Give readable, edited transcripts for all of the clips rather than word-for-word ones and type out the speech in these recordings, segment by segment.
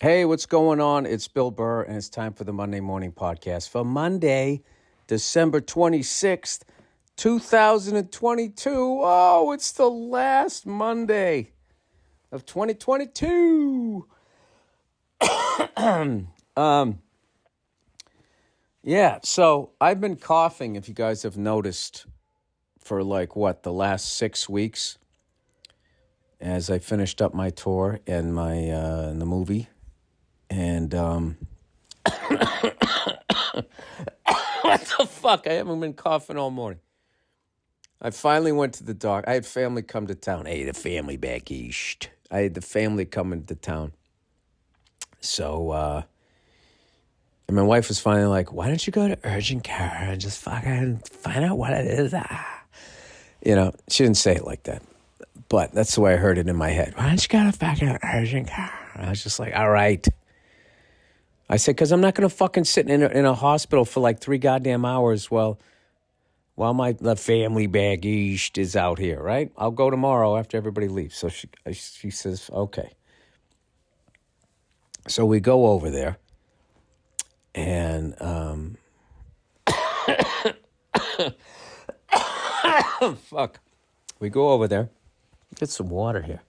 Hey, what's going on? It's Bill Burr, and it's time for the Monday Morning Podcast for Monday, December 26th, 2022. Oh, it's the last Monday of 2022. Yeah, so I've been coughing, if you guys have noticed, for the last 6 weeks as I finished up my tour and my in the movie. And what the fuck? I haven't been coughing all morning. I finally went to the doctor. I had family come to town. Hey, the family back east. I had the family coming to town. So, and my wife was finally like, why don't you go to urgent care and just fucking find out what it is? You know, she didn't say it like that. But that's the way I heard it in my head. Why don't you go to fucking urgent care? And I was just like, all right. I said, because I'm not going to fucking sit in a hospital for like 3 goddamn hours while the family back east is out here, right? I'll go tomorrow after everybody leaves. So she says, okay. So we go over there, and fuck. We go over there, get some water here,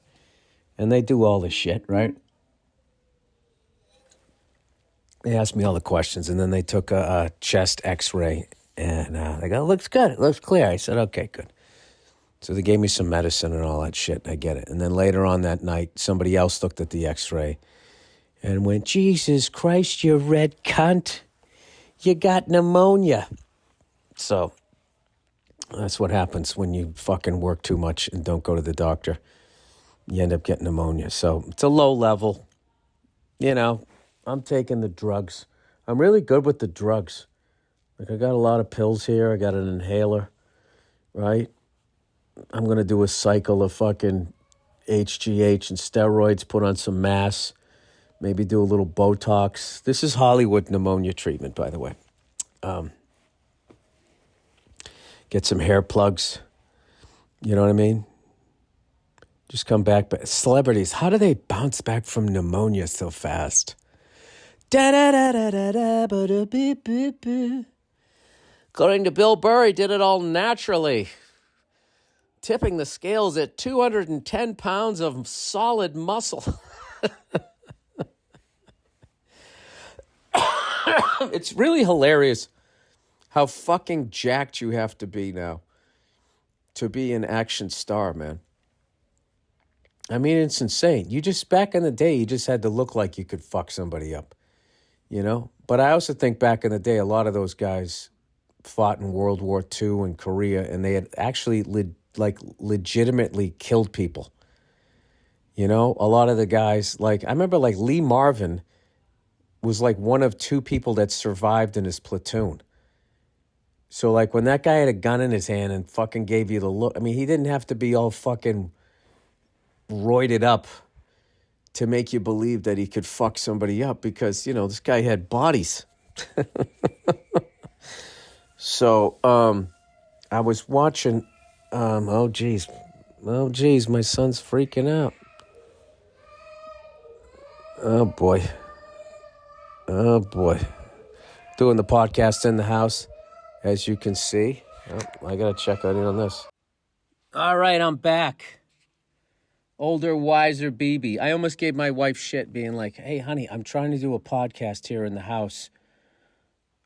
and they do all this shit, right? They asked me all the questions, and then they took a chest x-ray, and they go, it looks good. It looks clear. I said, okay, good. So they gave me some medicine and all that shit. I get it. And then later on that night, somebody else looked at the x-ray and went, Jesus Christ, you red cunt. You got pneumonia. So that's what happens when you fucking work too much and don't go to the doctor. You end up getting pneumonia. So it's a low level, you know. I'm taking the drugs. I'm really good with the drugs. Like, I got a lot of pills here. I got an inhaler, right? I'm going to do a cycle of fucking HGH and steroids, put on some mass, maybe do a little Botox. This is Hollywood pneumonia treatment, by the way. Get some hair plugs. You know what I mean? Just come back. But celebrities, how do they bounce back from pneumonia so fast? According to Bill Burr, he did it all naturally, tipping the scales at 210 pounds of solid muscle. It's really hilarious how fucking jacked you have to be now to be an action star, man. I mean, it's insane. Back in the day, you just had to look like you could fuck somebody up. You know? But I also think back in the day, a lot of those guys fought in World War II and Korea, and they had actually legitimately killed people. You know? A lot of the guys, I remember Lee Marvin was one of 2 people that survived in his platoon. So when that guy had a gun in his hand and fucking gave you the look, I mean, he didn't have to be all fucking roided up to make you believe that he could fuck somebody up because, this guy had bodies. So, I was watching, oh geez, my son's freaking out. Oh boy. Doing the podcast in the house, as you can see. Oh, I gotta check in on this. All right, I'm back. Older, wiser BB. I almost gave my wife shit being like, hey, honey, I'm trying to do a podcast here in the house.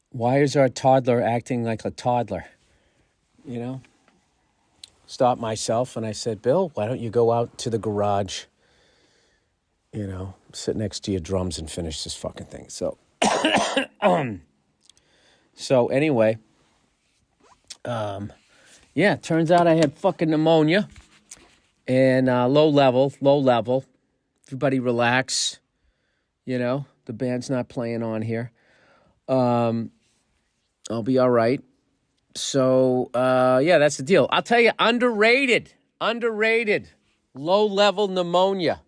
Why is our toddler acting like a toddler? You know? Stopped myself and I said, Bill, why don't you go out to the garage, sit next to your drums and finish this fucking thing. So, anyway, turns out I had fucking pneumonia. And low level. Everybody relax. The band's not playing on here. I'll be all right. So, that's the deal. I'll tell you, underrated. Low-level pneumonia.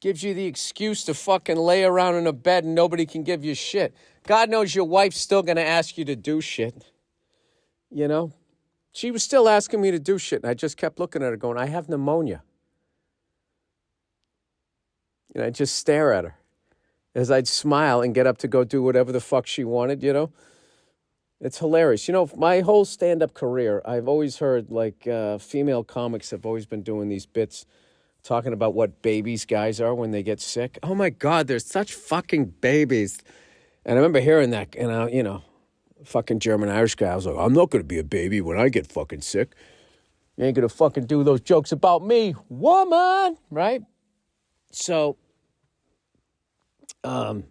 Gives you the excuse to fucking lay around in a bed and nobody can give you shit. God knows your wife's still going to ask you to do shit. She was still asking me to do shit, and I just kept looking at her going, I have pneumonia. And I'd just stare at her as I'd smile and get up to go do whatever the fuck she wanted, It's hilarious. My whole stand-up career, I've always heard, female comics have always been doing these bits talking about what babies guys are when they get sick. Oh, my God, they're such fucking babies. And I remember hearing that, and, fucking German-Irish guy, I was like, I'm not going to be a baby when I get fucking sick. You ain't going to fucking do those jokes about me, woman, right? So, now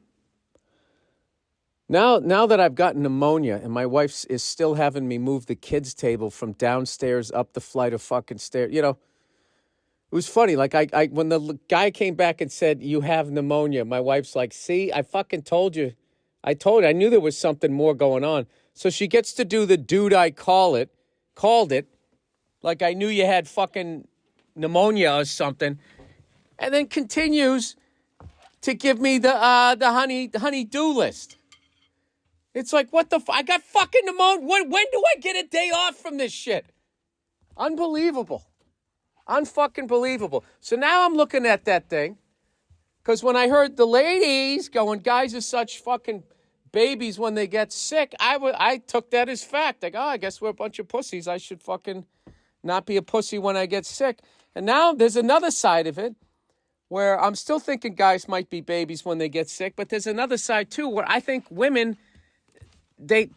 that I've gotten pneumonia and my wife is still having me move the kids' table from downstairs up the flight of fucking stairs, it was funny. Like, I when the guy came back and said, you have pneumonia, my wife's like, see, I fucking told you. I knew there was something more going on. So she gets to do the dude I called it, like I knew you had fucking pneumonia or something, and then continues to give me the honey-do list. It's like, what the I got fucking pneumonia. When do I get a day off from this shit? Unbelievable. Unfucking believable. So now I'm looking at that thing, because when I heard the ladies going, guys are such fucking babies when they get sick, I took that as fact. Like, I guess we're a bunch of pussies. I should fucking not be a pussy when I get sick. And now there's another side of it where I'm still thinking guys might be babies when they get sick, but there's another side too where I think women, they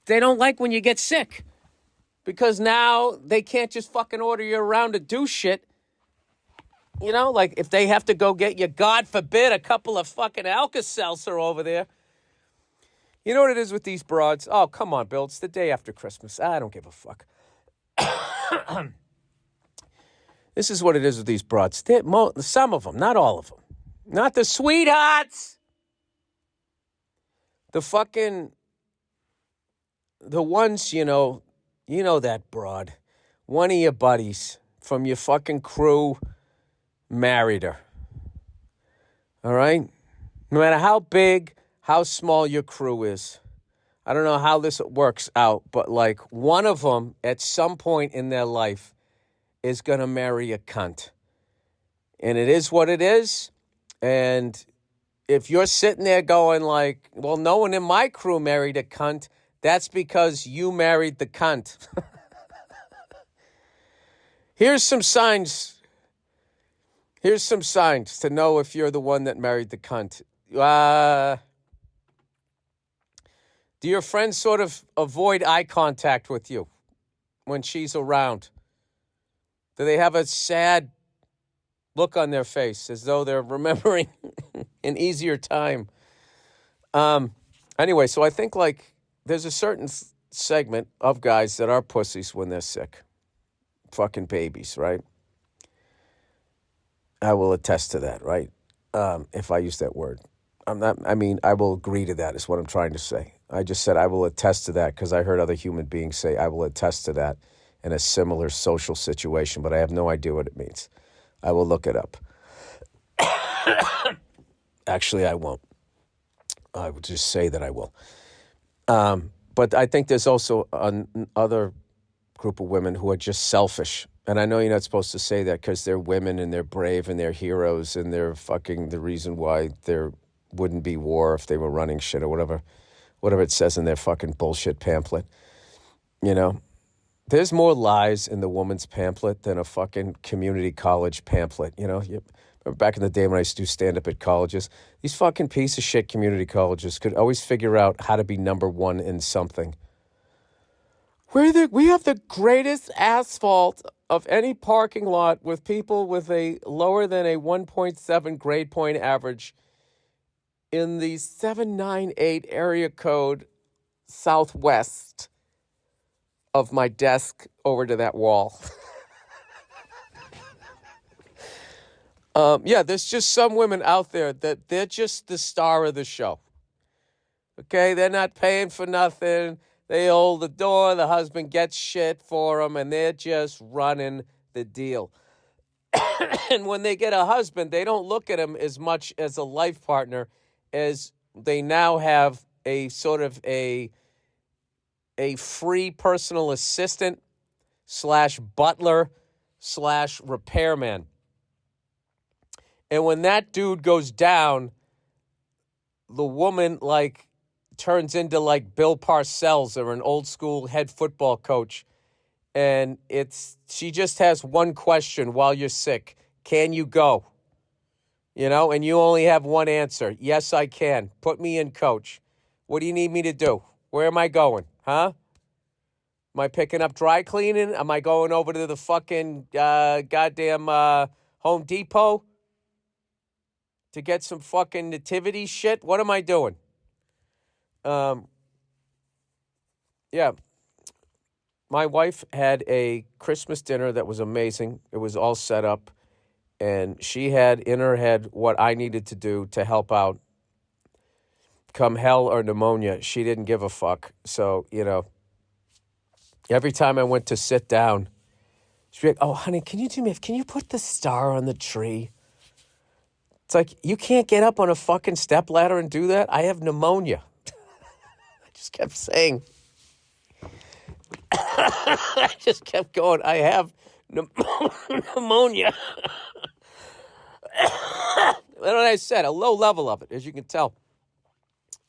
don't like when you get sick, because now they can't just fucking order you around to do shit. Like if they have to go get you, God forbid, a couple of fucking Alka-Seltzer over there. You know what it is with these broads? Oh, come on, Bill. It's the day after Christmas. I don't give a fuck. This is what it is with these broads. Some of them, not all of them. Not the sweethearts. The ones, that broad. One of your buddies from your fucking crew married her. All right? No matter how big, how small your crew is. I don't know how this works out, but like one of them at some point in their life is going to marry a cunt. And it is what it is. And if you're sitting there going like, well, no one in my crew married a cunt, that's because you married the cunt. Here's some signs to know if you're the one that married the cunt. Do your friends sort of avoid eye contact with you when she's around? Do they have a sad look on their face as though they're remembering an easier time? Anyway, so I think like there's a certain segment of guys that are pussies when they're sick. Fucking babies, right? I will attest to that, right? If I use that word. I will agree to that is what I'm trying to say. I just said I will attest to that because I heard other human beings say I will attest to that in a similar social situation, but I have no idea what it means. I will look it up. Actually, I won't. I would just say that I will. But I think there's also another group of women who are just selfish. And I know you're not supposed to say that because they're women and they're brave and they're heroes and they're fucking the reason why there wouldn't be war if they were running shit or whatever it says in their fucking bullshit pamphlet. There's more lies in the woman's pamphlet than a fucking community college pamphlet. Remember back in the day when I used to do stand-up at colleges? These fucking piece of shit community colleges could always figure out how to be number one in something. We have the greatest asphalt of any parking lot with people with a lower than a 1.7 grade point average in the 798 area code southwest of my desk over to that wall. There's just some women out there that they're just the star of the show. Okay, they're not paying for nothing. They hold the door, the husband gets shit for them, and they're just running the deal. And when they get a husband, they don't look at him as much as a life partner as they now have a sort of a free personal assistant / butler / repairman. And when that dude goes down, the woman, like, turns into, like, Bill Parcells or an old school head football coach. And she just has one question while you're sick. Can you go? You know, and you only have one answer. Yes, I can. Put me in, coach. What do you need me to do? Where am I going? Huh? Am I picking up dry cleaning? Am I going over to the fucking goddamn Home Depot to get some fucking nativity shit? What am I doing? Yeah. My wife had a Christmas dinner that was amazing. It was all set up. And she had in her head what I needed to do to help out. Come hell or pneumonia, she didn't give a fuck. So, you know, every time I went to sit down, she'd be like, oh, honey, can you do me? Can you put the star on the tree? It's like, you can't get up on a fucking stepladder and do that? I have pneumonia. I just kept saying. I just kept going, I have pneumonia. What I said, a low level of it, as you can tell.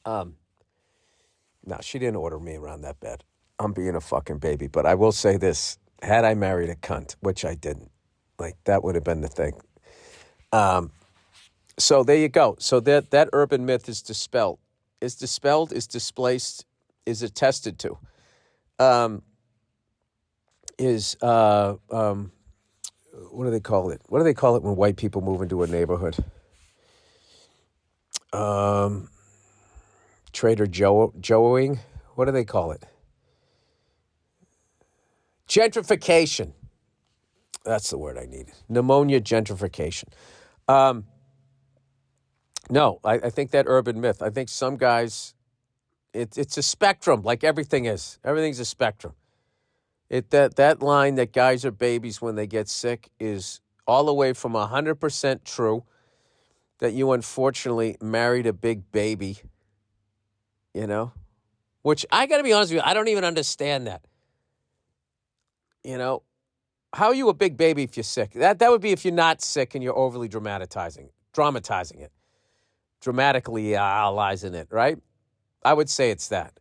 No, she didn't order me around that bad. I'm being a fucking baby. But I will say this. Had I married a cunt, which I didn't, like, that would have been the thing. So there you go. So that urban myth is dispelled. Is dispelled, is displaced, is attested to. What do they call it? What do they call it when white people move into a neighborhood? Trader Joeing? What do they call it? Gentrification. That's the word I needed. Pneumonia gentrification. No, I think that urban myth. I think some guys, it's a spectrum, like everything is. Everything's a spectrum. That line that guys are babies when they get sick is all the way from 100% true, that you unfortunately married a big baby, you know, which I got to be honest with you, I don't even understand that. You know, how are you a big baby if you're sick? That would be if you're not sick and you're overly dramatizing it, dramatically it, right? I would say it's that.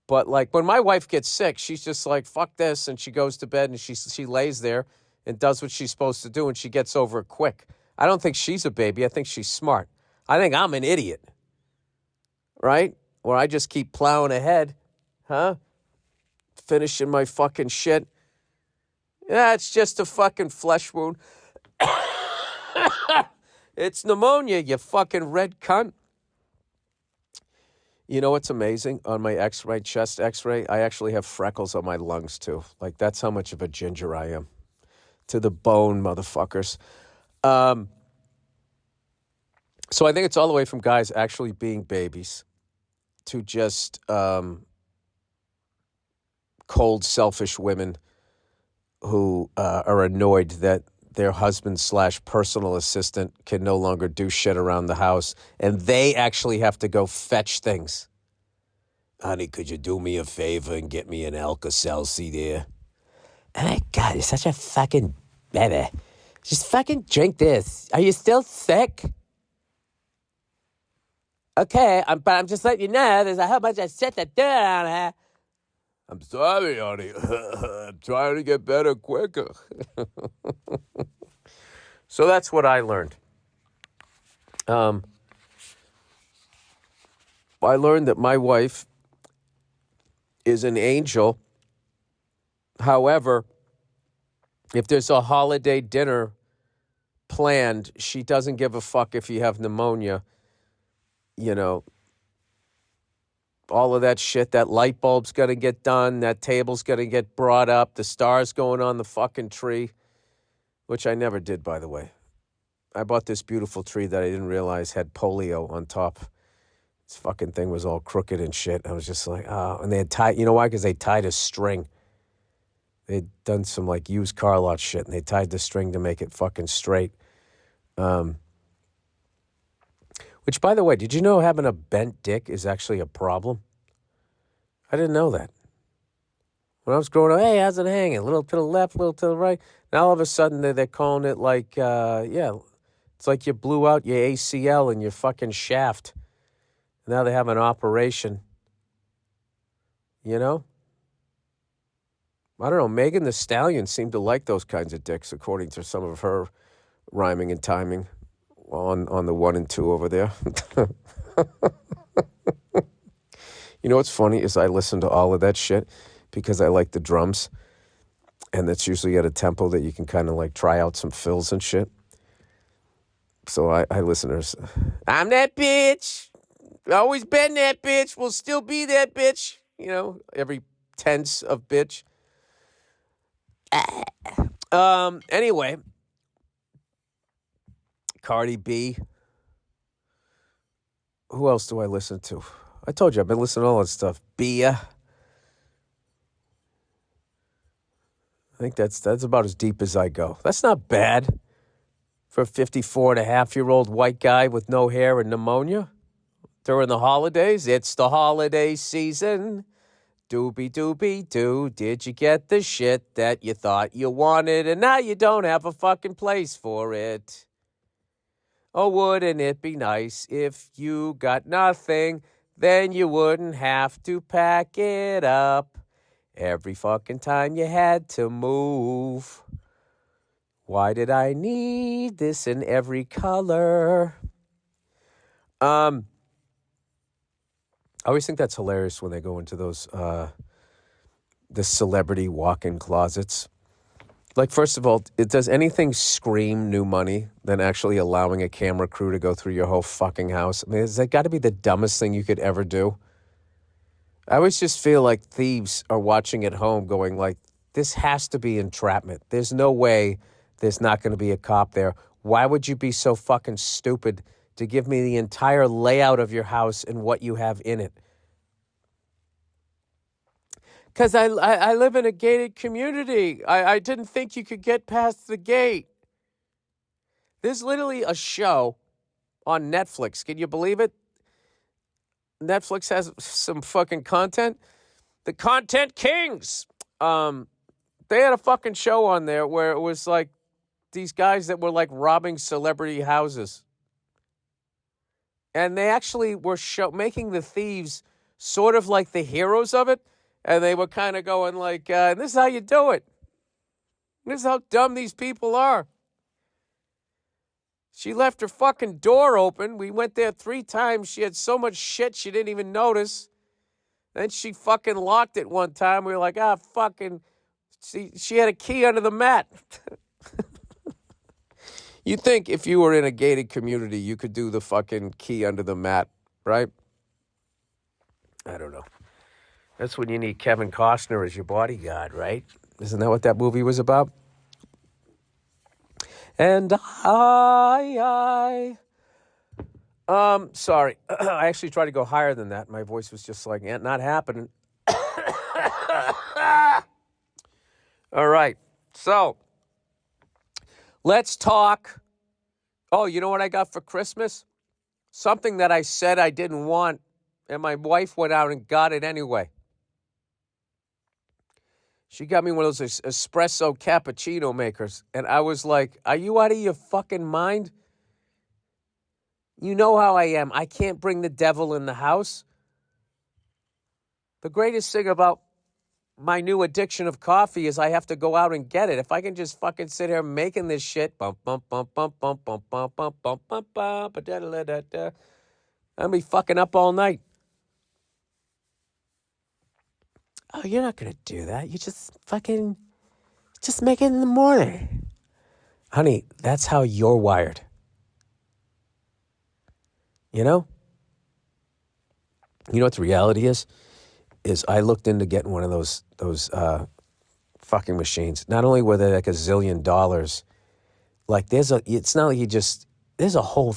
But like when my wife gets sick, she's just like, fuck this. And she goes to bed and she lays there and does what she's supposed to do. And she gets over it quick. I don't think she's a baby. I think she's smart. I think I'm an idiot. Right? Or I just keep plowing ahead. Huh? Finishing my fucking shit. Yeah, it's just a fucking flesh wound. It's pneumonia, you fucking red cunt. You know what's amazing? On my x-ray, chest x-ray, I actually have freckles on my lungs too. Like, that's how much of a ginger I am. To the bone, motherfuckers. So I think it's all the way from guys actually being babies to just cold, selfish women who are annoyed that their husband/personal assistant can no longer do shit around the house, and they actually have to go fetch things. Honey, could you do me a favor and get me an Alka-Seltzer there? Oh my God, you're such a fucking baby. Just fucking drink this. Are you still sick? Okay, but I'm just letting you know there's a whole bunch of shit to do around here. I'm sorry, honey. I'm trying to get better quicker. So that's what I learned. I learned that my wife is an angel. However, if there's a holiday dinner planned, she doesn't give a fuck if you have pneumonia. You know, all of that shit, that light bulb's going to get done, that table's going to get brought up, the star's going on the fucking tree, which I never did, by the way. I bought this beautiful tree that I didn't realize had polio on top. This fucking thing was all crooked and shit. I was just like, oh. And they had tied, you know why? Because they tied a string. They'd done some like used car lot shit, and they tied the string to make it fucking straight. Which, by the way, did you know having a bent dick is actually a problem? I didn't know that. When I was growing up, hey, how's it hanging? A little to the left, a little to the right. Now all of a sudden they're calling it like, It's like you blew out your ACL and your fucking shaft. Now they have an operation. You know? I don't know. Megan Thee Stallion seemed to like those kinds of dicks, according to some of her rhyming and timing on the 1 and 2 over there. You know what's funny is I listen to all of that shit because I like the drums. And that's usually at a tempo that you can kind of like try out some fills and shit. So I listen to her. I'm that bitch. Always been that bitch. Will still be that bitch. You know, every tense of bitch. Anyway. Cardi B. Who else do I listen to? I told you I've been listening to all that stuff. Bia. I think that's about as deep as I go. That's not bad for a 54-and-a-half-year-old white guy with no hair and pneumonia during the holidays. It's the holiday season. Doobie-doobie-doo. Did you get the shit that you thought you wanted and now you don't have a fucking place for it? Oh, wouldn't it be nice if you got nothing? Then you wouldn't have to pack it up every fucking time you had to move. Why did I need this in every color? I always think that's hilarious when they go into those the celebrity walk-in closets. Like, first of all, does anything scream new money than actually allowing a camera crew to go through your whole fucking house? I mean, has that got to be the dumbest thing you could ever do? I always just feel like thieves are watching at home going like, this has to be entrapment. There's no way there's not going to be a cop there. Why would you be so fucking stupid to give me the entire layout of your house and what you have in it? Because I live in a gated community. I didn't think you could get past the gate. There's literally a show on Netflix. Can you believe it? Netflix has some fucking content. The Content Kings. They had a fucking show on there where it was like these guys that were like robbing celebrity houses. And they actually were making the thieves sort of like the heroes of it. And they were kind of going like, this is how you do it. This is how dumb these people are. She left her fucking door open. We went there 3 times. She had so much shit she didn't even notice. Then she fucking locked it one time. We were like, fucking. She had a key under the mat. You'd think if you were in a gated community, you could do the fucking key under the mat, right? I don't know. That's when you need Kevin Costner as your bodyguard, right? Isn't that what that movie was about? And sorry. I actually tried to go higher than that. My voice was just like, not happening. All right. So, let's talk. Oh, you know what I got for Christmas? Something that I said I didn't want, and my wife went out and got it anyway. She got me one of those espresso cappuccino makers. And I was like, are you out of your fucking mind? You know how I am. I can't bring the devil in the house. The greatest thing about my new addiction of coffee is I have to go out and get it. If I can just fucking sit here making this shit, bump, bump, bump, bump, bump, bump, bump, bump, bump, bump, bump, da-da-da-da-da, I'll be fucking up all night. Oh, you're not going to do that. You just make it in the morning. Honey, that's how you're wired. You know? You know what the reality is? Is I looked into getting one of those fucking machines. Not only were they like $1 zillion, like it's not like there's a whole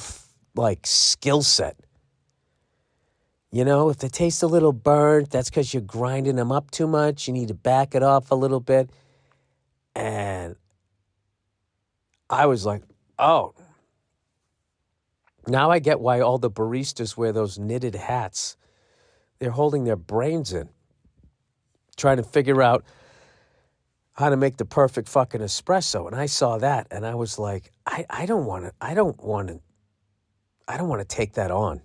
like skill set. You know, if they taste a little burnt, that's because you're grinding them up too much. You need to back it off a little bit. And I was like, oh. Now I get why all the baristas wear those knitted hats. They're holding their brains in, trying to figure out how to make the perfect fucking espresso. And I saw that, and I was like, I don't want to. I don't want to take that on.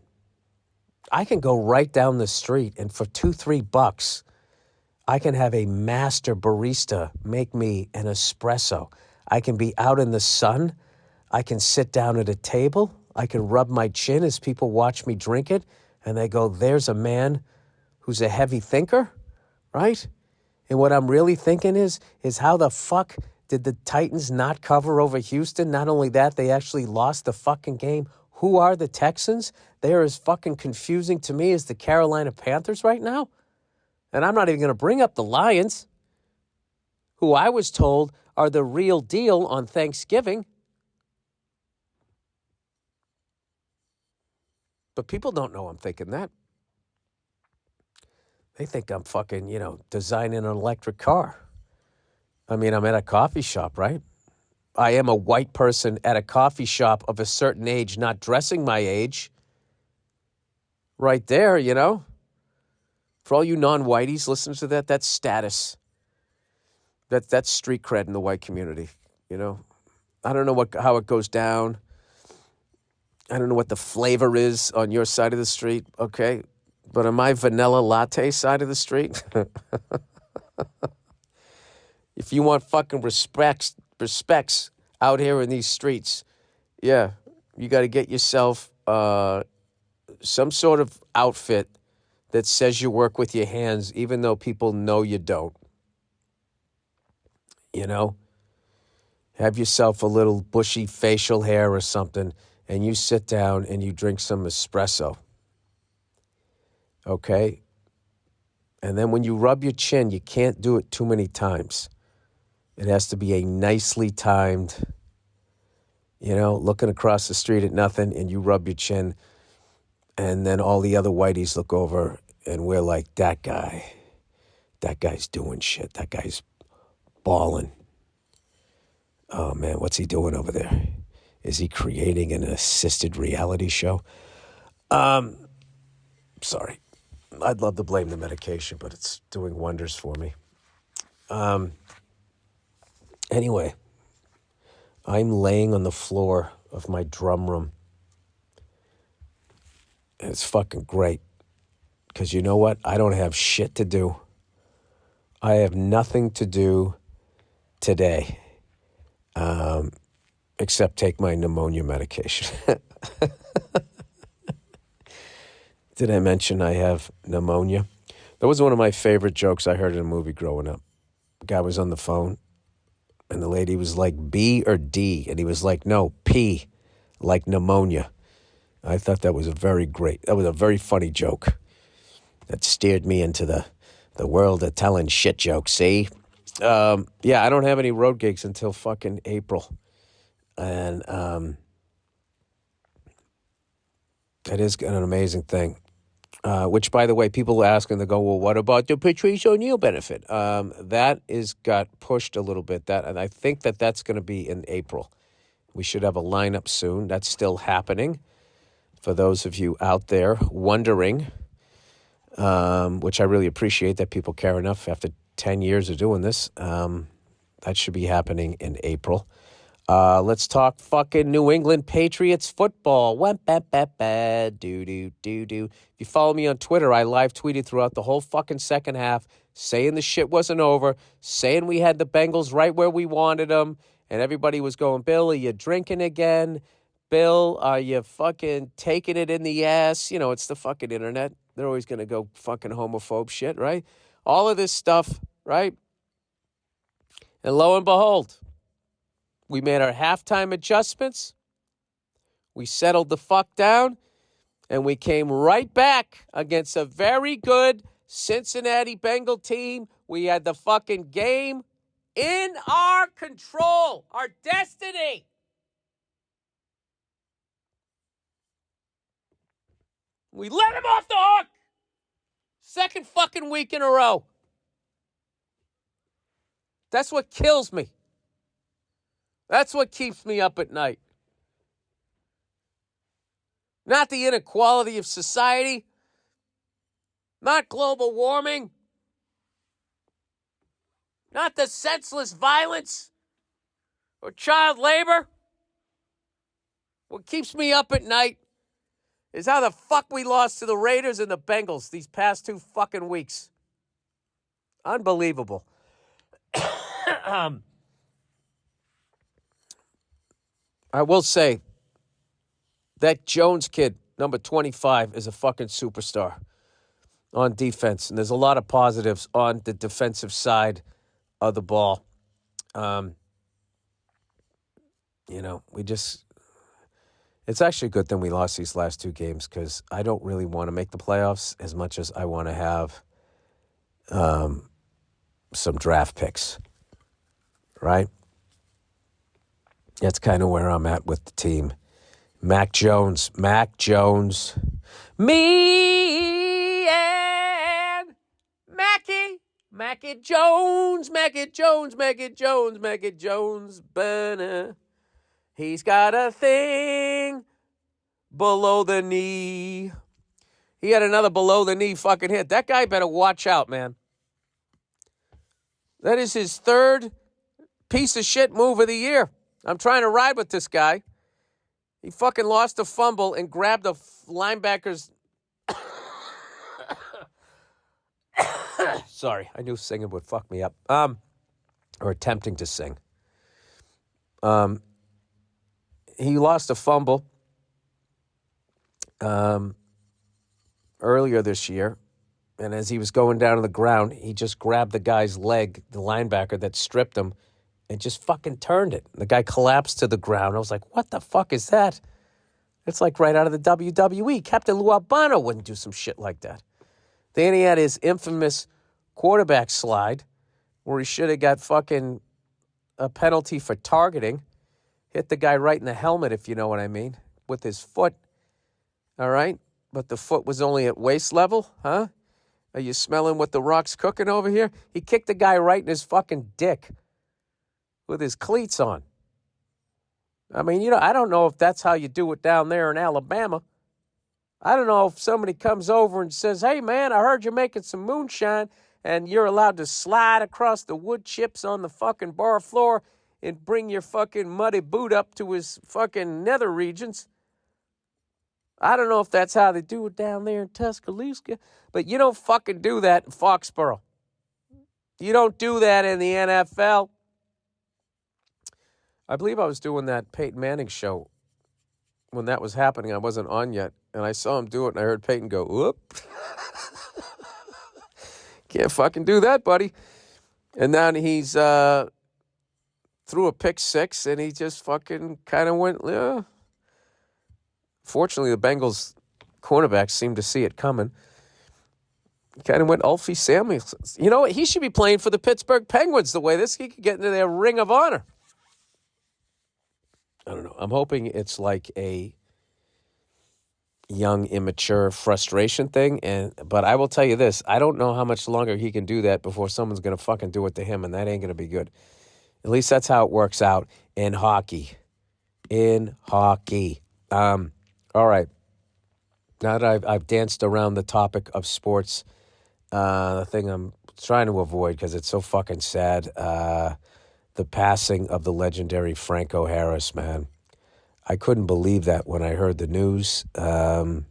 I can go right down the street and for $2-3, I can have a master barista make me an espresso. I can be out in the sun. I can sit down at a table. I can rub my chin as people watch me drink it. And they go, there's a man who's a heavy thinker, right? And what I'm really thinking is how the fuck did the Titans not cover over Houston? Not only that, they actually lost the fucking game. Who are the Texans? They are as fucking confusing to me as the Carolina Panthers right now. And I'm not even going to bring up the Lions, who I was told are the real deal on Thanksgiving. But people don't know I'm thinking that. They think I'm fucking, designing an electric car. I mean, I'm at a coffee shop, right? I am a white person at a coffee shop of a certain age, not dressing my age. Right there, For all you non-whiteys listening to that, that's status. That's street cred in the white community, I don't know how it goes down. I don't know what the flavor is on your side of the street, okay? But on my vanilla latte side of the street, if you want fucking respects out here in these streets, yeah, you got to get yourself some sort of outfit that says you work with your hands, even though people know you don't. Have yourself a little bushy facial hair or something, and you sit down and you drink some espresso. Okay? And then when you rub your chin, you can't do it too many times. It has to be a nicely timed, looking across the street at nothing, and you rub your chin, and then all the other whiteys look over, and we're like, that guy's doing shit. That guy's balling. Oh, man, what's he doing over there? Is he creating an assisted reality show? Sorry. I'd love to blame the medication, but it's doing wonders for me. Anyway, I'm laying on the floor of my drum room. And it's fucking great. Because you know what? I don't have shit to do. I have nothing to do today. Except take my pneumonia medication. Did I mention I have pneumonia? That was one of my favorite jokes I heard in a movie growing up. The guy was on the phone, and the lady was like, B or D? And he was like, no, P, like pneumonia. I thought that was a very funny joke. That steered me into the world of telling shit jokes, see? I don't have any road gigs until fucking April. And that is an amazing thing. Which, by the way, people ask and they go, well, what about the Patrice O'Neill benefit? That got pushed a little bit. And I think that's going to be in April. We should have a lineup soon. That's still happening. For those of you out there wondering, which I really appreciate that people care enough after 10 years of doing this. That should be happening in April. Let's talk fucking New England Patriots football. Do. If you follow me on Twitter, I live tweeted throughout the whole fucking second half, saying the shit wasn't over, saying we had the Bengals right where we wanted them, and everybody was going, Bill, are you drinking again? Bill, are you fucking taking it in the ass? It's the fucking internet. They're always going to go fucking homophobe shit, right? All of this stuff, right? And lo and behold, we made our halftime adjustments. We settled the fuck down. And we came right back against a very good Cincinnati Bengal team. We had the fucking game in our control. Our destiny. We let him off the hook. Second fucking week in a row. That's what kills me. That's what keeps me up at night. Not the inequality of society. Not global warming. Not the senseless violence or child labor. What keeps me up at night is how the fuck we lost to the Raiders and the Bengals these past 2 fucking weeks. Unbelievable. I will say that Jones kid, number 25, is a fucking superstar on defense. And there's a lot of positives on the defensive side of the ball. It's actually a good thing we lost these last 2 games because I don't really want to make the playoffs as much as I want to have some draft picks, right? That's kind of where I'm at with the team. Mac Jones. Me and Mackie Jones, Banner. He's got a thing below the knee. He had another below the knee fucking hit. That guy better watch out, man. That is his 3rd piece of shit move of the year. I'm trying to ride with this guy. He fucking lost a fumble and grabbed the linebacker's... Sorry, I knew singing would fuck me up. Or attempting to sing. He lost a fumble earlier this year. And as he was going down to the ground, he just grabbed the guy's leg, the linebacker that stripped him, and just fucking turned it. The guy collapsed to the ground. I was like, what the fuck is that? It's like right out of the WWE. Captain Lou Albano wouldn't do some shit like that. Then he had his infamous quarterback slide where he should have got fucking a penalty for targeting. Hit the guy right in the helmet, if you know what I mean, with his foot. All right? But the foot was only at waist level, huh? Are you smelling what the Rock's cooking over here? He kicked the guy right in his fucking dick with his cleats on. I mean, I don't know if that's how you do it down there in Alabama. I don't know if somebody comes over and says, hey, man, I heard you're making some moonshine, and you're allowed to slide across the wood chips on the fucking bar floor and bring your fucking muddy boot up to his fucking nether regions. I don't know if that's how they do it down there in Tuscaloosa, but you don't fucking do that in Foxborough. You don't do that in the NFL. I believe I was doing that Peyton Manning show when that was happening. I wasn't on yet, and I saw him do it, and I heard Peyton go, whoop. Can't fucking do that, buddy. And then he's threw a pick 6, and he just fucking kind of went, yeah. Fortunately, the Bengals cornerbacks seemed to see it coming. He kind of went Alfie Samuels. You know what? He should be playing for the Pittsburgh Penguins the way this. He could get into their Ring of Honor. I don't know. I'm hoping it's like a young, immature frustration thing. But I will tell you this. I don't know how much longer he can do that before someone's going to fucking do it to him, and that ain't going to be good. At least that's how it works out in hockey. All right. Now that I've danced around the topic of sports, the thing I'm trying to avoid because it's so fucking sad, the passing of the legendary Franco Harris, man. I couldn't believe that when I heard the news. I'd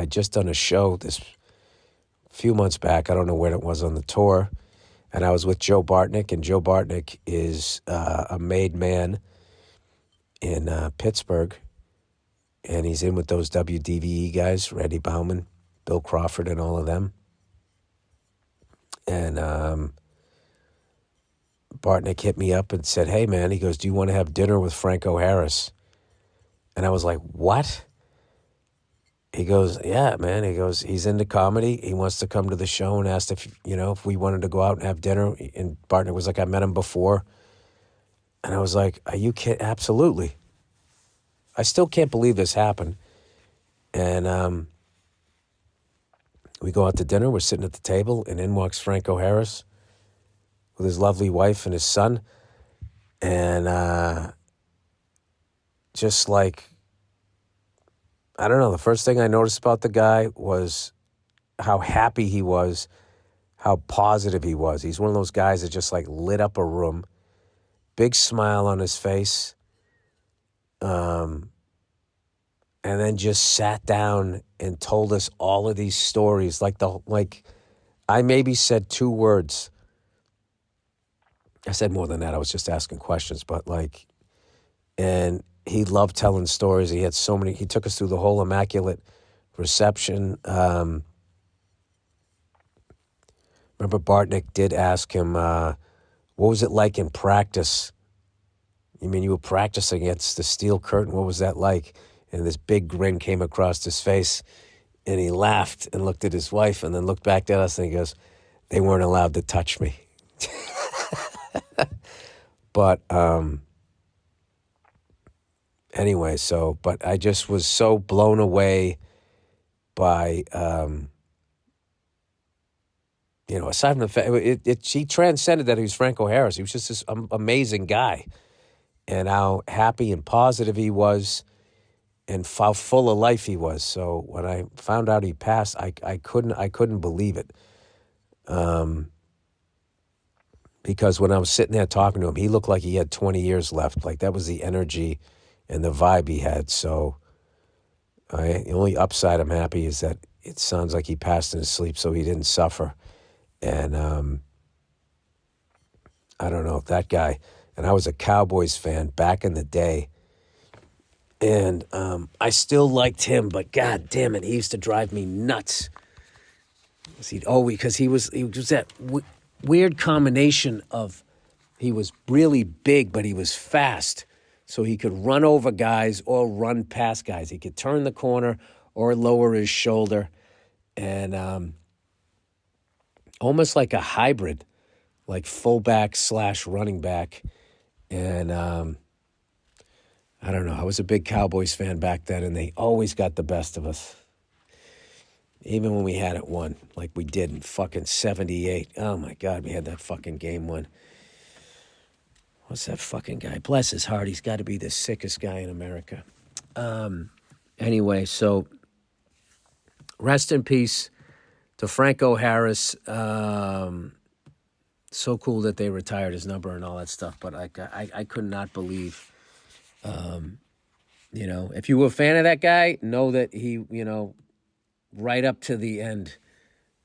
just done a show this few months back. I don't know when it was on the tour. And I was with Joe Bartnick, and Joe Bartnick is a made man in Pittsburgh. And he's in with those WDVE guys, Randy Bauman, Bill Crawford, and all of them. And Bartnick hit me up and said, hey, man, he goes, do you want to have dinner with Franco Harris? And I was like, what? He goes, yeah, man. He goes, he's into comedy. He wants to come to the show and asked if we wanted to go out and have dinner. And Bartnick was like, I met him before. And I was like, are you kidding? Absolutely. I still can't believe this happened. And we go out to dinner. We're sitting at the table, and in walks Franco Harris with his lovely wife and his son. And just like, I don't know, the first thing I noticed about the guy was how happy he was, how positive he was. He's one of those guys that just like lit up a room, big smile on his face. and then just sat down and told us all of these stories. Like I maybe said 2 words. I said more than that. I was just asking questions, but and he loved telling stories. He had so many. He took us through the whole Immaculate Reception. Remember Bartnick did ask him, what was it like in practice? You mean you were practicing against the steel curtain? What was that like? And this big grin came across his face, and he laughed and looked at his wife and then looked back at us, and he goes, they weren't allowed to touch me. But anyway, but I just was so blown away by, aside from the fact, he transcended that he was Franco Harris. He was just this amazing guy, and how happy and positive he was, and how full of life he was. So when I found out he passed, I couldn't believe it. Because when I was sitting there talking to him, he looked like he had 20 years left. Like, that was the energy and the vibe he had. So the only upside I'm happy is that it sounds like he passed in his sleep, so he didn't suffer. And I don't know, that guy. And I was a Cowboys fan back in the day. And I still liked him, but God damn it, he used to drive me nuts. Because he was that weird combination of, he was really big, but he was fast. So he could run over guys or run past guys. He could turn the corner or lower his shoulder. And almost like a hybrid, like fullback / running back. And I don't know. I was a big Cowboys fan back then, and they always got the best of us. Even when we had it won, like we did in fucking 78. Oh, my God, we had that fucking game won. What's that fucking guy? Bless his heart. He's got to be the sickest guy in America. Anyway, so rest in peace to Franco Harris. So cool that they retired his number and all that stuff. But I could not believe, if you were a fan of that guy, know that he, right up to the end,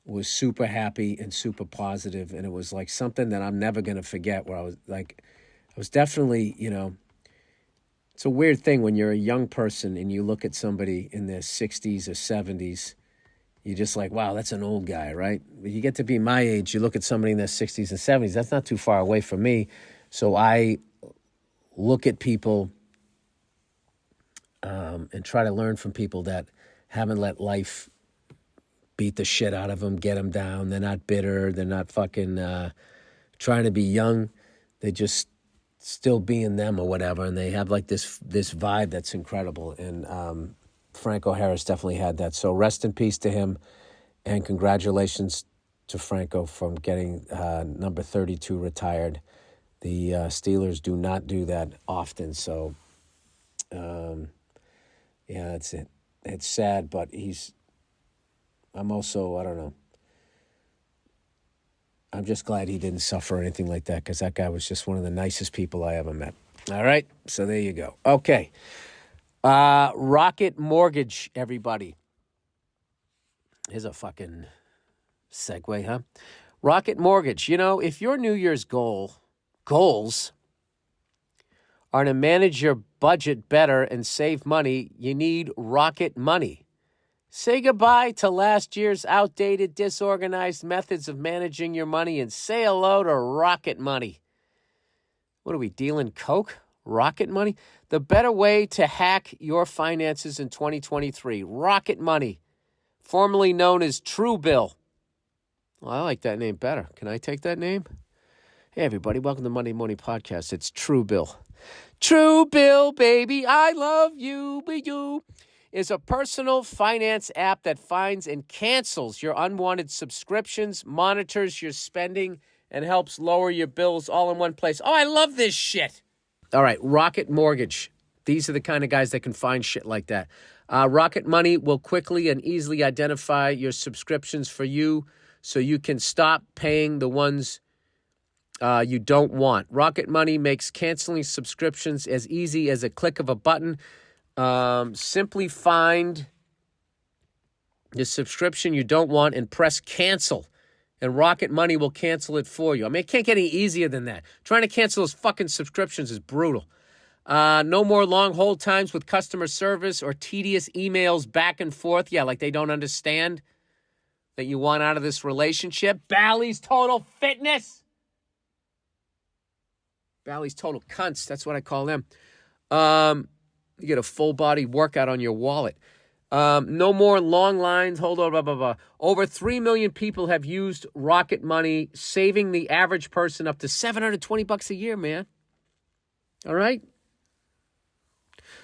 was super happy and super positive, and it was like something that I'm never going to forget, where I was definitely, it's a weird thing when you're a young person and you look at somebody in their 60s or 70s, you're just like, wow, that's an old guy, right? But you get to be my age, you look at somebody in their 60s and 70s, that's not too far away from me, so I look at people and try to learn from people that haven't let life beat the shit out of them, get them down. They're not bitter. They're not fucking trying to be young. They just still being them or whatever. And they have like this vibe that's incredible. And Franco Harris definitely had that. So rest in peace to him. And congratulations to Franco from getting number 32 retired. The Steelers do not do that often. So, yeah, that's it. It's sad, but I'm also, I don't know. I'm just glad he didn't suffer or anything like that, because that guy was just one of the nicest people I ever met. All right, so there you go. Okay. Rocket Mortgage, everybody. Here's a fucking segue, huh? Rocket Mortgage. If your New Year's goals are to manage your budget better and save money, you need Rocket Money. Say goodbye to last year's outdated, disorganized methods of managing your money and say hello to Rocket Money. What are we, dealing coke? Rocket Money? The better way to hack your finances in 2023. Rocket Money, formerly known as Truebill. Well, I like that name better. Can I take that name? Hey, everybody. Welcome to Monday Morning Podcast. It's Truebill. Truebill, baby. I love you, you. Is a personal finance app that finds and cancels your unwanted subscriptions, monitors your spending, and helps lower your bills all in one place. Oh, I love this shit. All right, Rocket Mortgage. These are the kind of guys that can find shit like that. Rocket Money will quickly and easily identify your subscriptions for you so you can stop paying the ones you don't want. Rocket Money makes canceling subscriptions as easy as a click of a button. Simply find the subscription you don't want and press cancel. And Rocket Money will cancel it for you. I mean, it can't get any easier than that. Trying to cancel those fucking subscriptions is brutal. No more long hold times with customer service or tedious emails back and forth. Yeah, like they don't understand that you want out of this relationship. Bally's Total Fitness. Bally's Total Cunts. That's what I call them. You get a full body workout on your wallet. No more long lines. Hold on, blah, blah, blah. Over 3 million people have used Rocket Money, saving the average person up to $720 a year, man. All right?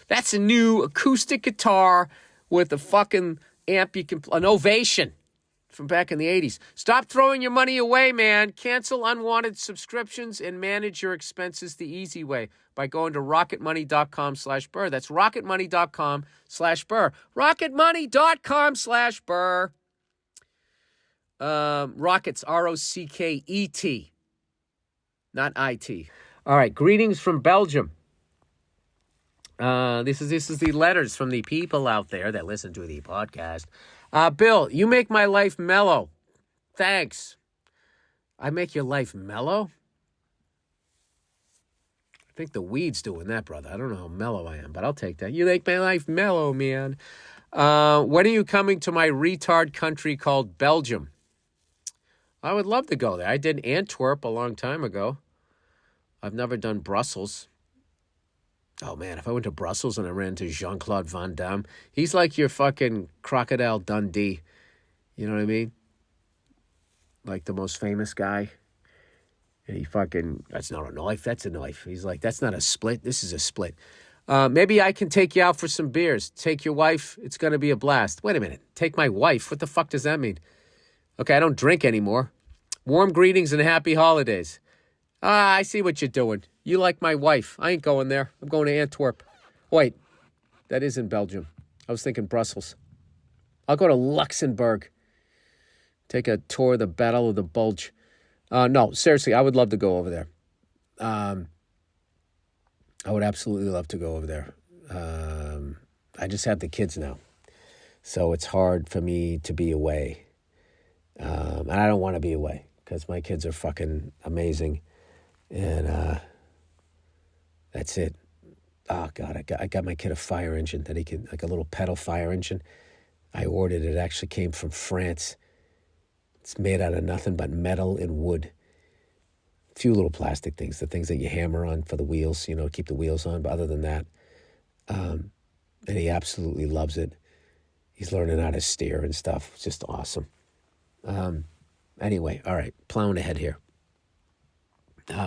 That's a new acoustic guitar with a fucking amp. An Ovation from back in the 80s. Stop throwing your money away, man. Cancel unwanted subscriptions and manage your expenses the easy way by going to rocketmoney.com/Burr. That's rocketmoney.com/Burr. Rocketmoney.com/Burr. Rockets, R-O-C-K-E-T, not I-T. All right, greetings from Belgium. This is the letters from the people out there that listen to the podcast. Bill, you make my life mellow. Thanks. I make your life mellow? I think the weed's doing that, brother. I don't know how mellow I am, but I'll take that. You make my life mellow, man. When are you coming to my retard country called Belgium? I would love to go there. I did Antwerp a long time ago. I've never done Brussels. Oh, man, if I went to Brussels and I ran into Jean-Claude Van Damme, he's like your fucking Crocodile Dundee. You know what I mean? Like the most famous guy. And he fucking, that's not a knife, that's a knife. He's like, that's not a split, this is a split. Maybe I can take you out for some beers. Take your wife, it's going to be a blast. Wait a minute, take my wife? What the fuck does that mean? Okay, I don't drink anymore. Warm greetings and happy holidays. I see what you're doing. You like my wife. I ain't going there. I'm going to Antwerp. Wait, that is in Belgium. I was thinking Brussels. I'll go to Luxembourg. Take a tour of the Battle of the Bulge. No, seriously, I would love to go over there. I would absolutely love to go over there. I just have the kids now. So it's hard for me to be away. And I don't want to be away because my kids are fucking amazing. And that's it. Oh, God, I got my kid a fire engine that he can, like a little pedal fire engine. I ordered it. It actually came from France. It's made out of nothing but metal and wood. A few little plastic things, the things that you hammer on for the wheels, keep the wheels on. But other than that, and he absolutely loves it. He's learning how to steer and stuff. It's just awesome. Anyway, all right, plowing ahead here.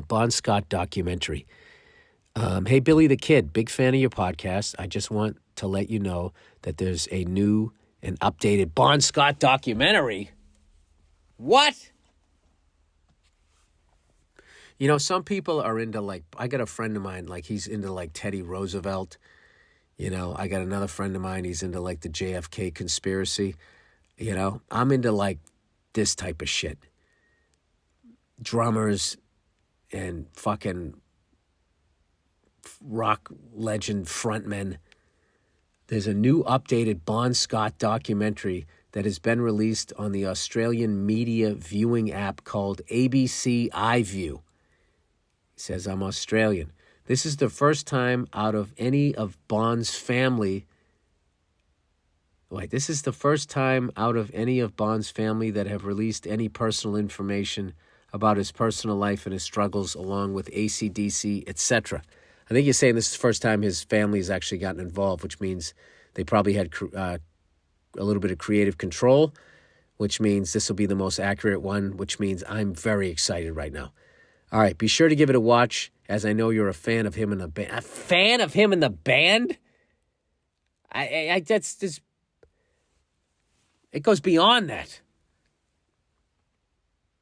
Bon Scott documentary. Hey, Billy the Kid, big fan of your podcast. I just want to let you know that there's a new and updated Bon Scott documentary. What? Some people are into, like, I got a friend of mine, like, he's into, like, Teddy Roosevelt. I got another friend of mine, he's into, like, the JFK conspiracy. I'm into, like, this type of shit. Drummers and fucking rock legend frontmen. There's a new updated Bon Scott documentary that has been released on the Australian media viewing app called ABC iView. He says, I'm Australian. This is the first time out of any of Bond's family. This is the first time out of any of Bond's family that have released any personal information about his personal life and his struggles along with AC/DC, etc. I think you're saying this is the first time his family has actually gotten involved, which means they probably had a little bit of creative control, which means this will be the most accurate one, which means I'm very excited right now. All right, be sure to give it a watch, as I know you're a fan of him in the band. A fan of him in the band? That's just, it goes beyond that.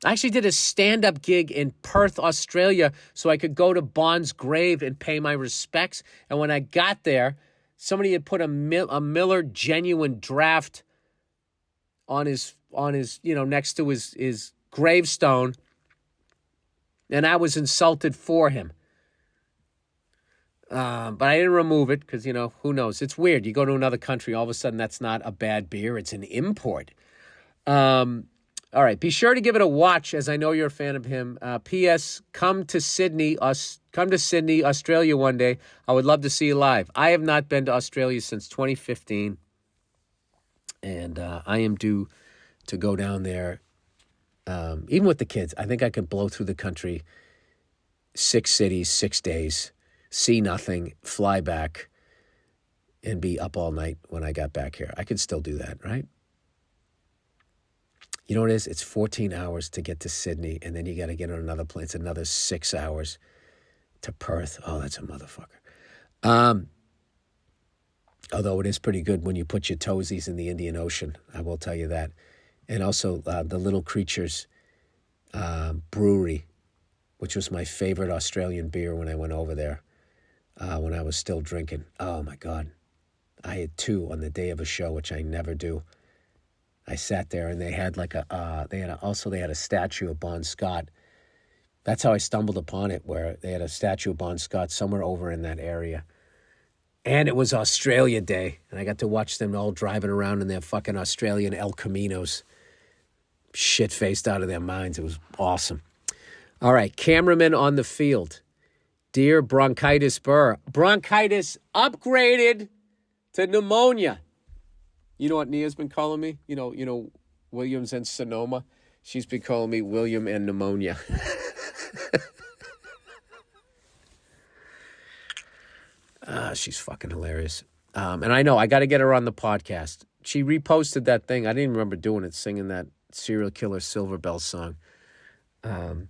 I actually did a stand-up gig in Perth, Australia, so I could go to Bond's grave and pay my respects. And when I got there, somebody had put a Miller Genuine Draft on his next to his gravestone. And I was insulted for him. But I didn't remove it because, who knows? It's weird. You go to another country, all of a sudden that's not a bad beer. It's an import. All right. Be sure to give it a watch, as I know you're a fan of him. P.S. Come to Sydney, Australia one day. I would love to see you live. I have not been to Australia since 2015. And I am due to go down there. Even with the kids, I think I could blow through the country, 6 cities, 6 days, see nothing, fly back, and be up all night when I got back here. I could still do that, right? You know what it is? It's 14 hours to get to Sydney, and then you got to get on another plane. It's another 6 hours to Perth. Oh, that's a motherfucker. Although it is pretty good when you put your toesies in the Indian Ocean. I will tell you that. And also the Little Creatures Brewery, which was my favorite Australian beer when I went over there, when I was still drinking. Oh, my God. I had 2 on the day of a show, which I never do. I sat there, and they had they had a statue of Bon Scott. That's how I stumbled upon it, where they had a statue of Bon Scott somewhere over in that area. And it was Australia Day, and I got to watch them all driving around in their fucking Australian El Caminos, shit-faced out of their minds. It was awesome. All right, cameraman on the field. Dear Bronchitis Burr, bronchitis upgraded to pneumonia. You know what Nia's been calling me? You know, Williams and Sonoma. She's been calling me William and Pneumonia. She's fucking hilarious. And I know, I got to get her on the podcast. She reposted that thing. I didn't even remember doing it, singing that Serial Killer Silver Bell song. And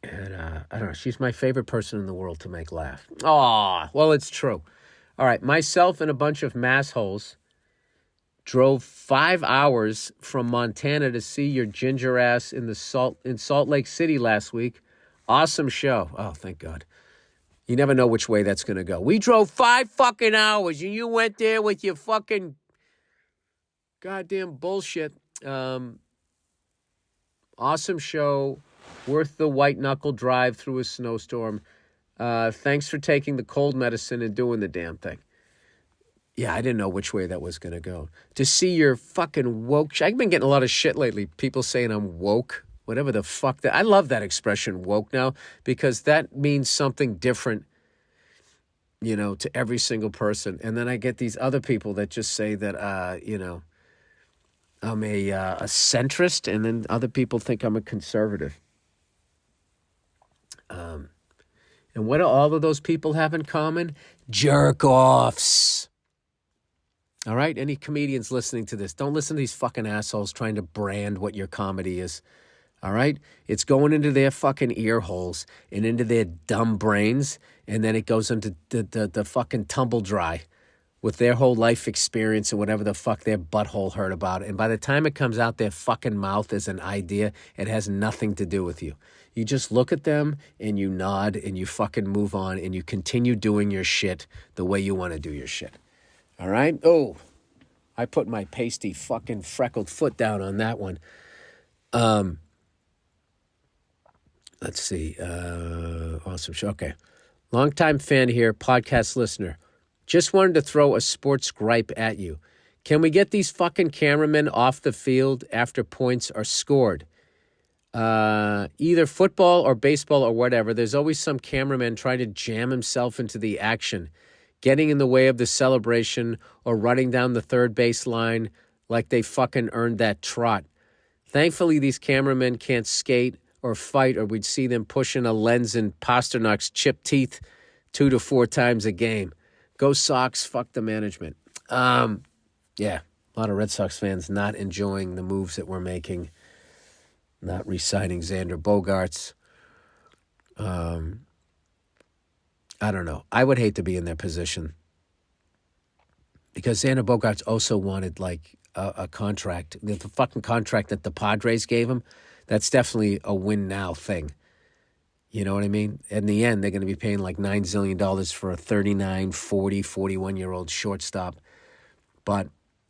I don't know, she's my favorite person in the world to make laugh. Aw, well, it's true. All right, myself and a bunch of massholes drove 5 hours from Montana to see your ginger ass in Salt Lake City last week. Awesome show. Oh, thank God. You never know which way that's going to go. We drove 5 fucking hours, and you went there with your fucking goddamn bullshit. Awesome show. Worth the white-knuckle drive through a snowstorm. Thanks for taking the cold medicine and doing the damn thing. Yeah, I didn't know which way that was going to go. To see your fucking woke... I've been getting a lot of shit lately. People saying I'm woke. Whatever the fuck that... I love that expression, woke, now, because that means something different, to every single person. And then I get these other people that just say that, I'm a centrist, and then other people think I'm a conservative. And what do all of those people have in common? Jerk-offs. All right? Any comedians listening to this, don't listen to these fucking assholes trying to brand what your comedy is. All right? It's going into their fucking ear holes and into their dumb brains, and then it goes into the fucking tumble dry with their whole life experience and whatever the fuck their butthole heard about. And by the time it comes out their fucking mouth as an idea, it has nothing to do with you. You just look at them and you nod and you fucking move on and you continue doing your shit the way you want to do your shit. All right? Oh, I put my pasty fucking freckled foot down on that one. Let's see. Awesome show. Okay. Longtime fan here, podcast listener. Just wanted to throw a sports gripe at you. Can we get these fucking cameramen off the field after points are scored? Either football or baseball or whatever, there's always some cameraman trying to jam himself into the action, getting in the way of the celebration or running down the third base line like they fucking earned that trot. Thankfully, these cameramen can't skate or fight, or we'd see them pushing a lens in Pasternak's chipped teeth 2 to 4 times a game. Go Sox, fuck the management. Yeah, a lot of Red Sox fans not enjoying the moves that we're making. Not re-signing Xander Bogaerts. I don't know. I would hate to be in their position. Because Xander Bogaerts also wanted, a contract. The fucking contract that the Padres gave him, that's definitely a win-now thing. You know what I mean? In the end, they're going to be paying like $9 zillion for a 39, 40, 41-year-old shortstop. But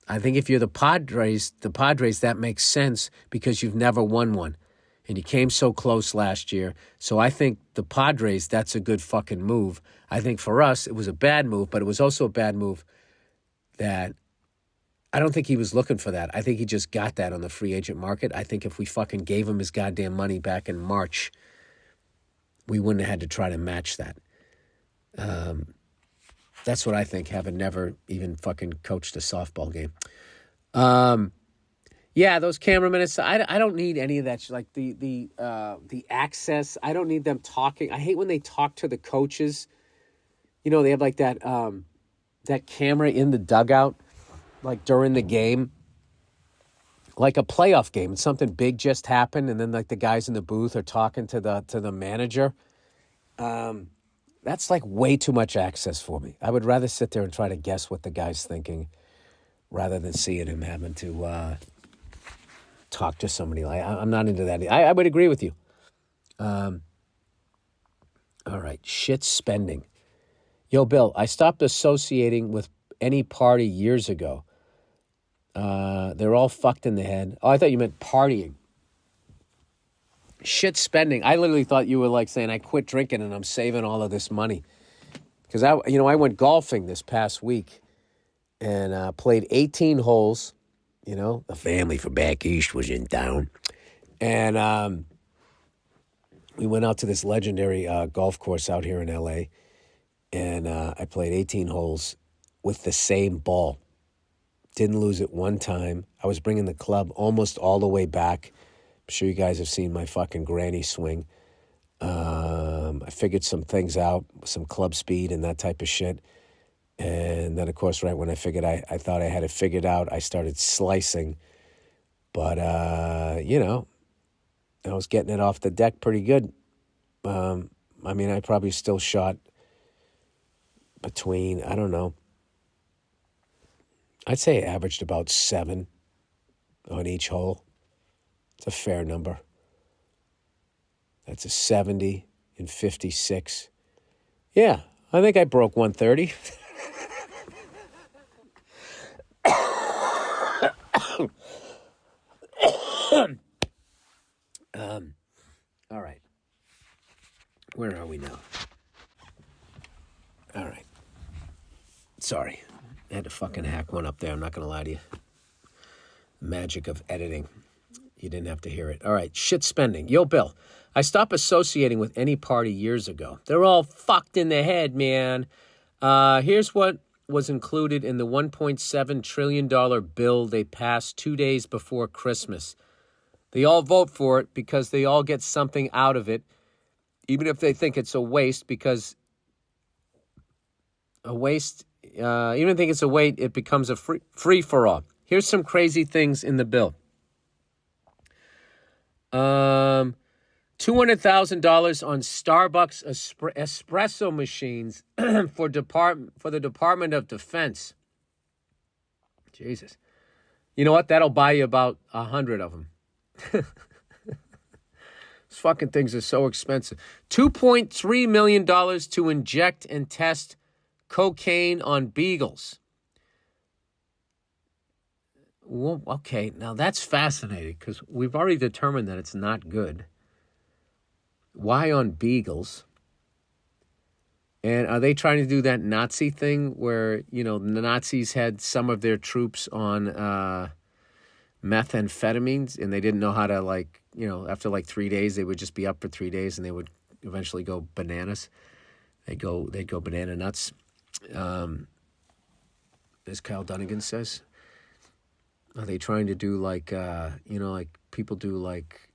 I think if you're the Padres, that makes sense because you've never won one. And you came so close last year. So I think the Padres, that's a good fucking move. I think for us, it was a bad move, but it was also a bad move that I don't think he was looking for that. I think he just got that on the free agent market. I think if we fucking gave him his goddamn money back in March, we wouldn't have had to try to match that. That's what I think, having never even fucking coached a softball game. Yeah, those cameramen. I don't need any of that. Like the access. I don't need them talking. I hate when they talk to the coaches. You know, they have like that camera in the dugout, like during the game, like a playoff game. And something big just happened, and then like the guys in the booth are talking to the manager. That's like way too much access for me. I would rather sit there and try to guess what the guy's thinking rather than seeing him having to talk to somebody. I'm not into that. I would agree with you. All right, shit spending. Yo, Bill, I stopped associating with any party years ago. They're all fucked in the head. Oh, I thought you meant partying. Shit spending. I literally thought you were like saying I quit drinking and I'm saving all of this money. Because I went golfing this past week and played 18 holes. You know, the family from back east was in town. And we went out to this legendary golf course out here in L.A. And I played 18 holes with the same ball. Didn't lose it one time. I was bringing the club almost all the way back. I'm sure you guys have seen my fucking granny swing. I figured some things out, some club speed and that type of shit. And then, of course, right when I figured I thought I had it figured out, I started slicing. But, I was getting it off the deck pretty good. I probably still shot between, I don't know, I'd say I averaged about 7 on each hole. It's a fair number. That's a 70 and 56. Yeah, I think I broke 130. All right. Where are we now? All right. Sorry. I had to fucking hack one up there. I'm not going to lie to you. Magic of editing. You didn't have to hear it. All right. Shit spending. Yo, Bill, I stopped associating with any party years ago. They're all fucked in the head, man. Here's what was included in the $1.7 trillion bill they passed 2 days before Christmas. They all vote for it because they all get something out of it, even if they think it's a waste, because even if they think it's a waste, it becomes a free-for-all. Here's some crazy things in the bill. $200,000 on Starbucks espresso machines for the Department of Defense. Jesus. You know what? That'll buy you about 100 of them. These fucking things are so expensive. $2.3 million to inject and test cocaine on beagles. Well, okay, now that's fascinating because we've already determined that it's not good. Why on beagles? And are they trying to do that Nazi thing where, the Nazis had some of their troops on methamphetamines and they didn't know how to, after 3 days, they would just be up for 3 days and they would eventually go bananas. They'd go banana nuts. As Kyle Dunnigan says. Are they trying to do like people do like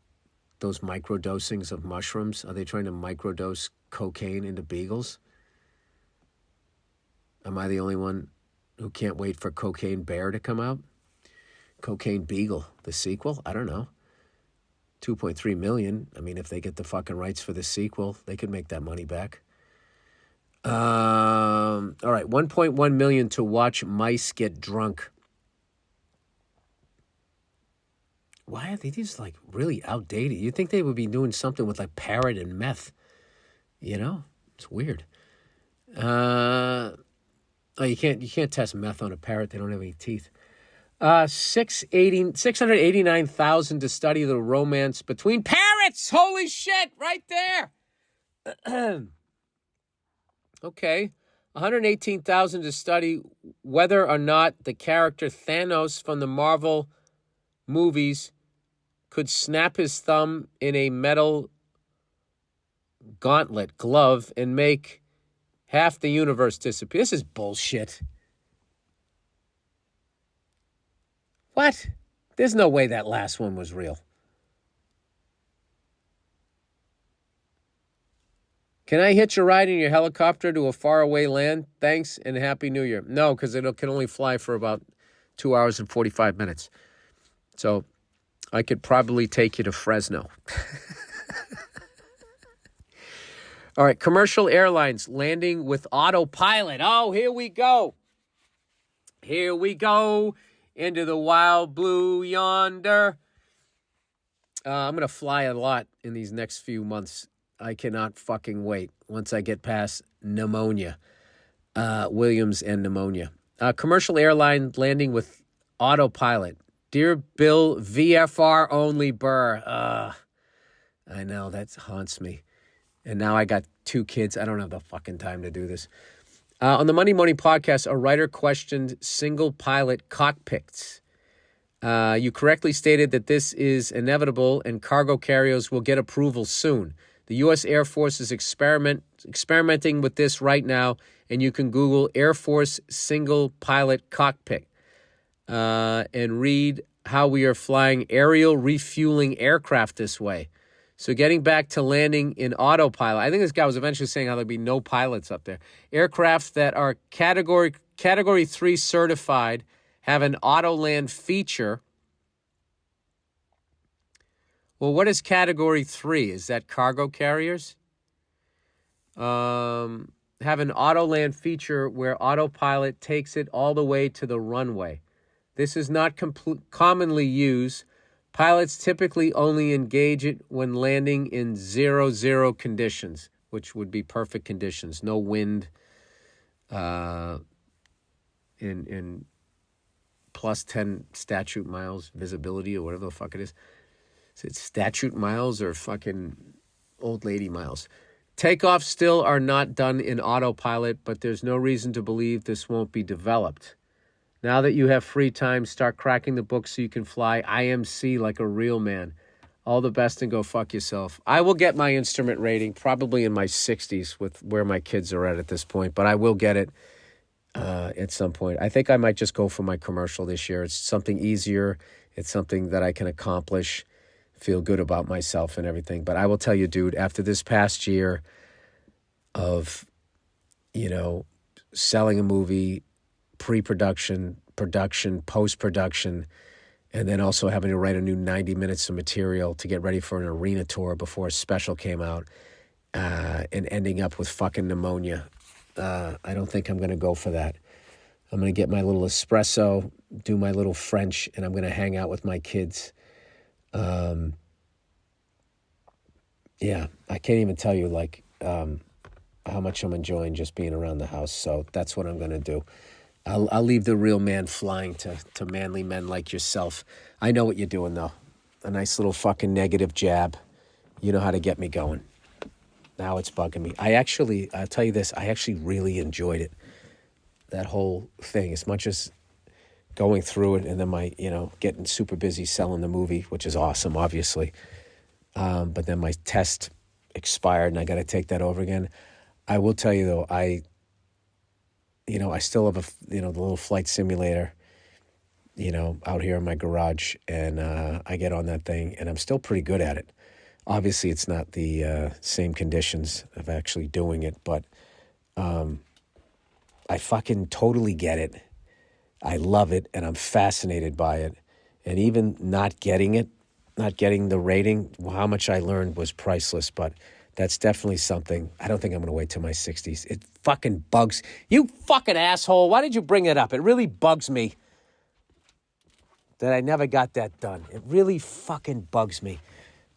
those microdosings of mushrooms? Are they trying to microdose cocaine into beagles? Am I the only one who can't wait for Cocaine Bear to come out? Cocaine Beagle, the sequel? I don't know. $2.3 million. I mean, if they get the fucking rights for the sequel, they could make that money back. All right, $1.1 million to watch mice get drunk. Why are they just really outdated? You'd think they would be doing something with parrot and meth. It's weird. You can't test meth on a parrot. They don't have any teeth. $689,000 to study the romance between parrots. Holy shit, right there. Okay. $118,000 to study whether or not the character Thanos from the Marvel movies could snap his thumb in a metal gauntlet glove and make half the universe disappear. This is bullshit. What? There's no way that last one was real. Can I hitch a ride in your helicopter to a faraway land? Thanks and Happy New Year. No, because it can only fly for about 2 hours and 45 minutes. So I could probably take you to Fresno. All right, commercial airlines landing with autopilot. Oh, here we go. Here we go into the wild blue yonder. I'm going to fly a lot in these next few months. I cannot fucking wait once I get past pneumonia, Williams and pneumonia. Commercial airline landing with autopilot. Dear Bill, VFR only, Burr. I know, that haunts me. And now I got 2 kids. I don't have the fucking time to do this. On the Money Money podcast, a writer questioned single pilot cockpits. You correctly stated that this is inevitable and cargo carriers will get approval soon. The U.S. Air Force is experimenting with this right now, and you can Google Air Force single pilot cockpit and read how we are flying aerial refueling aircraft this way. So getting back to landing in autopilot, I think this guy was eventually saying how there'd be no pilots up there. Aircraft that are Category 3 certified have an auto land feature. Well, what is Category 3? Is that cargo carriers? Have an auto land feature where autopilot takes it all the way to the runway. This is not commonly used. Pilots typically only engage it when landing in 0-0 conditions, which would be perfect conditions. No wind, in plus 10 statute miles visibility or whatever the fuck it is. Is it statute miles or fucking old lady miles? Takeoffs still are not done in autopilot, but there's no reason to believe this won't be developed. Now that you have free time, start cracking the book so you can fly IMC like a real man. All the best and go fuck yourself. I will get my instrument rating probably in my 60s with where my kids are at this point, but I will get it at some point. I think I might just go for my commercial this year. It's something easier. It's something that I can accomplish, feel good about myself and everything. But I will tell you, dude, after this past year of, selling a movie, pre-production, production, post-production, and then also having to write a new 90 minutes of material to get ready for an arena tour before a special came out, and ending up with fucking pneumonia. I don't think I'm going to go for that. I'm going to get my little espresso, do my little French, and I'm going to hang out with my kids. Yeah, I can't even tell you, how much I'm enjoying just being around the house. So that's what I'm going to do. I'll leave the real man flying to manly men like yourself. I know what you're doing, though. A nice little fucking negative jab. You know how to get me going. Now it's bugging me. I'll tell you this, I actually really enjoyed it. That whole thing, as much as going through it and then getting super busy selling the movie, which is awesome, obviously. But then my test expired and I got to take that over again. I will tell you, though, I still have the little flight simulator, out here in my garage, and I get on that thing, and I'm still pretty good at it. Obviously, it's not the same conditions of actually doing it, but I fucking totally get it. I love it, and I'm fascinated by it. And even not getting the rating, how much I learned was priceless, but that's definitely something. I don't think I'm going to wait till my 60s. It fucking bugs. You fucking asshole. Why did you bring it up? It really bugs me that I never got that done. It really fucking bugs me.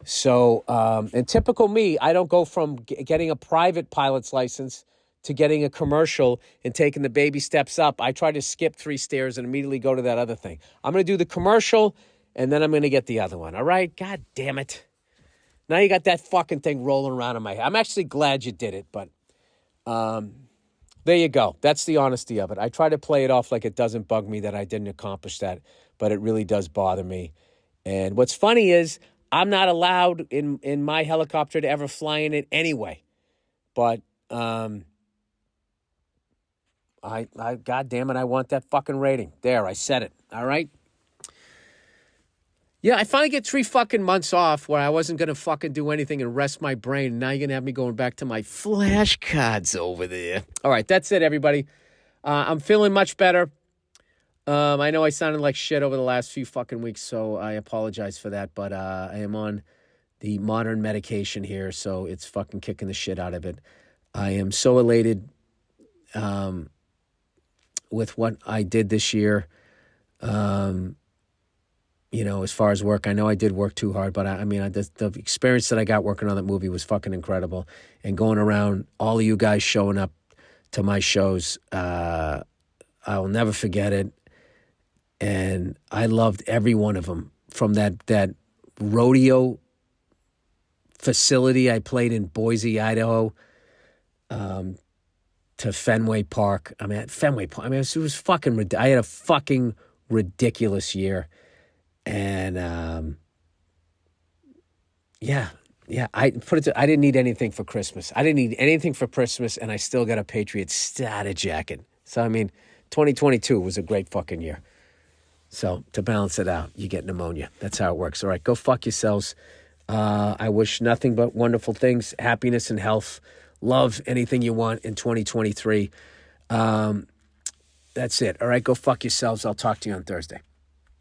So, in typical me, I don't go from getting a private pilot's license to getting a commercial and taking the baby steps up, I try to skip 3 stairs and immediately go to that other thing. I'm going to do the commercial, and then I'm going to get the other one, all right? God damn it. Now you got that fucking thing rolling around in my head. I'm actually glad you did it, but there you go. That's the honesty of it. I try to play it off like it doesn't bug me that I didn't accomplish that, but it really does bother me. And what's funny is I'm not allowed in my helicopter to ever fly in it anyway. But God damn it, I want that fucking rating. There, I said it. All right. Yeah, I finally get 3 fucking months off where I wasn't going to fucking do anything and rest my brain. And now you're going to have me going back to my flashcards over there. All right, that's it, everybody. I'm feeling much better. I know I sounded like shit over the last few fucking weeks, so I apologize for that. But I am on the modern medication here, so it's fucking kicking the shit out of it. I am so elated with what I did this year. As far as work, I know I did work too hard, but the experience that I got working on that movie was fucking incredible. And going around, all of you guys showing up to my shows, I will never forget it. And I loved every one of them. From that rodeo facility I played in Boise, Idaho, to Fenway Park. Fenway Park. It was fucking. I had a fucking ridiculous year. And I didn't need anything for Christmas. I didn't need anything for Christmas, and I still got a Patriots starter jacket. So 2022 was a great fucking year. So to balance it out, you get pneumonia. That's how it works. All right, go fuck yourselves. I wish nothing but wonderful things, happiness and health, love, anything you want in 2023. That's it. All right, go fuck yourselves. I'll talk to you on Thursday.